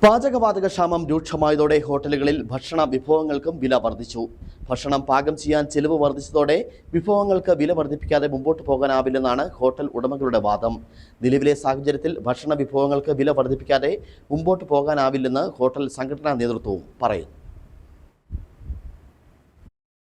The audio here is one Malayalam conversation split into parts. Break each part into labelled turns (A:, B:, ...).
A: പാചകവാതക ക്ഷാമം രൂക്ഷമായതോടെ ഹോട്ടലുകളിൽ ഭക്ഷണ വിഭവങ്ങൾക്കും വില വർദ്ധിച്ചു. ഭക്ഷണം പാകം ചെയ്യാൻ ചെലവ് വർദ്ധിച്ചതോടെ വിഭവങ്ങൾക്ക് വില വർദ്ധിപ്പിക്കാതെ മുമ്പോട്ട് പോകാനാവില്ലെന്നാണ് ഹോട്ടൽ ഉടമകളുടെ വാദം. നിലവിലെ സാഹചര്യത്തിൽ ഭക്ഷണ വിഭവങ്ങൾക്ക് വില വർദ്ധിപ്പിക്കാതെ മുമ്പോട്ട് പോകാനാവില്ലെന്ന് ഹോട്ടൽ സംഘടനാ നേതൃത്വവും പറയുന്നു.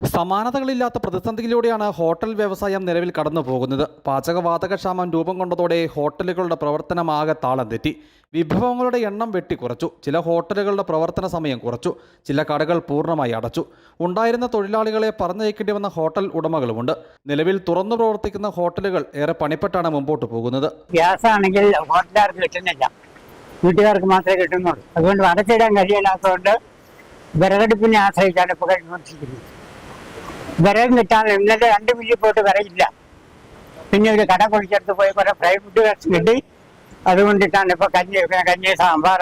B: സമാനതകളില്ലാത്ത പ്രതിസന്ധിയിലൂടെയാണ് ഹോട്ടൽ വ്യവസായം നിലവിൽ കടന്നു പോകുന്നത്. പാചകവാതക ക്ഷാമം രൂപം കൊണ്ടതോടെ ഹോട്ടലുകളുടെ പ്രവർത്തനമാകെ താളം തെറ്റി. വിഭവങ്ങളുടെ എണ്ണം വെട്ടിക്കുറച്ചു. ചില ഹോട്ടലുകളുടെ പ്രവർത്തന സമയം കുറച്ചു. ചില കടകൾ പൂർണ്ണമായി അടച്ചു. ഉണ്ടായിരുന്ന തൊഴിലാളികളെ പറഞ്ഞയക്കേണ്ടി വന്ന ഹോട്ടൽ ഉടമകളുമുണ്ട്. നിലവിൽ തുറന്നു പ്രവർത്തിക്കുന്ന ഹോട്ടലുകൾ ഏറെ പണിപ്പെട്ടാണ് മുമ്പോട്ട് പോകുന്നത്.
C: ഗ്യാസ് ആണെങ്കിൽ ഹോട്ടലുകാർക്ക് കിട്ടുന്നില്ല, വീട്ടുകാർക്ക് മാത്രമേ കിട്ടുന്നുള്ളൂ. അതുകൊണ്ട് അടച്ചിടാൻ കഴിയില്ലാത്തതുകൊണ്ട് വിറകടുപ്പിനെ ആശ്രയിച്ചാണ് ഇപ്പോൾ കഴിഞ്ഞുകൊണ്ടിരിക്കുന്നത്. വിറകും കിട്ടാതെ ഇന്നലെ 2 മില്ലിൽ പോയിട്ട് വിറകില്ല. പിന്നെ ഒരു കട പൊളിച്ചെടുത്ത് പോയി കുറെ ഫ്രൈ ഫുഡ് കിട്ടി. അതുകൊണ്ടിട്ടാണ് ഇപ്പോൾ കഞ്ഞി സാമ്പാർ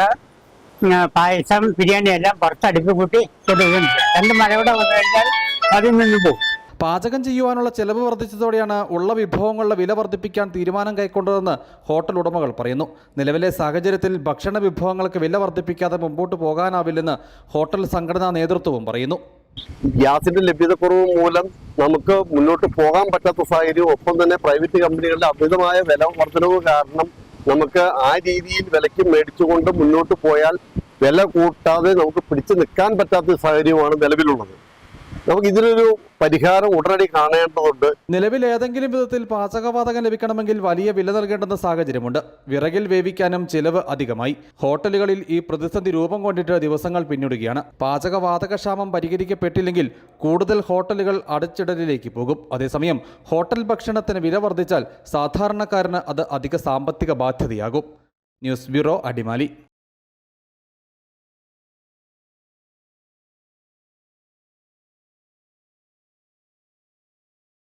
C: പായസം ബിരിയാണി എല്ലാം പുറത്തടുപ്പ് കൂട്ടി കൊടുക്കുന്നുണ്ട്. 2 മഴയോടെ വന്നു കഴിഞ്ഞാൽ അതിൽ നിന്ന് പോകും.
B: പാചകം ചെയ്യുവാനുള്ള ചെലവ് വർദ്ധിച്ചതോടെയാണ് ഉള്ള വിഭവങ്ങളുടെ വില വർദ്ധിപ്പിക്കാൻ തീരുമാനം കൈക്കൊണ്ടതെന്ന് ഹോട്ടൽ ഉടമകൾ പറയുന്നു. നിലവിലെ സാഹചര്യത്തിൽ ഭക്ഷണ വിഭവങ്ങൾക്ക് വില വർദ്ധിപ്പിക്കാതെ മുമ്പോട്ട് പോകാനാവില്ലെന്ന് ഹോട്ടൽ സംഘടനാ നേതൃത്വവും പറയുന്നു.
D: ഗ്യാസിന്റെ ലഭ്യതക്കുറവ് മൂലം നമുക്ക് മുന്നോട്ട് പോകാൻ പറ്റാത്ത സാഹചര്യം, ഒപ്പം തന്നെ പ്രൈവറ്റ് കമ്പനികളുടെ അമിതമായ വില വർധനവ് കാരണം നമുക്ക് ആ രീതിയിൽ വിലയ്ക്ക് മേടിച്ചുകൊണ്ട് മുന്നോട്ട് പോയാൽ വില കൂട്ടാതെ നമുക്ക് പിടിച്ചു നിൽക്കാൻ പറ്റാത്ത സാഹചര്യമാണ് നിലവിലുള്ളത്. നമുക്ക് ഇതിനൊരു പരിഹാരം ഉടനടി കാണേണ്ടതുണ്ട്.
B: നിലവിൽ ഏതെങ്കിലും വിധത്തിൽ പാചകവാതകം ലഭിക്കണമെങ്കിൽ വലിയ വില നൽകേണ്ടുന്ന സാഹചര്യമുണ്ട്. വിറകിൽ വേവിക്കാനും ചിലവ് അധികമായി. ഹോട്ടലുകളിൽ ഈ പ്രതിസന്ധി രൂപം കൊണ്ടിട്ട് ദിവസങ്ങൾ പിന്നിടുകയാണ്. പാചകവാതകക്ഷാമം പരിഹരിക്കപ്പെട്ടില്ലെങ്കിൽ കൂടുതൽ ഹോട്ടലുകൾ അടച്ചിടലിലേക്ക് പോകും. അതേസമയം ഹോട്ടൽ ഭക്ഷണത്തിന് വില വർദ്ധിച്ചാൽ സാധാരണക്കാരന് അത് അധിക സാമ്പത്തിക ബാധ്യതയാകും. News bureau, Adimali.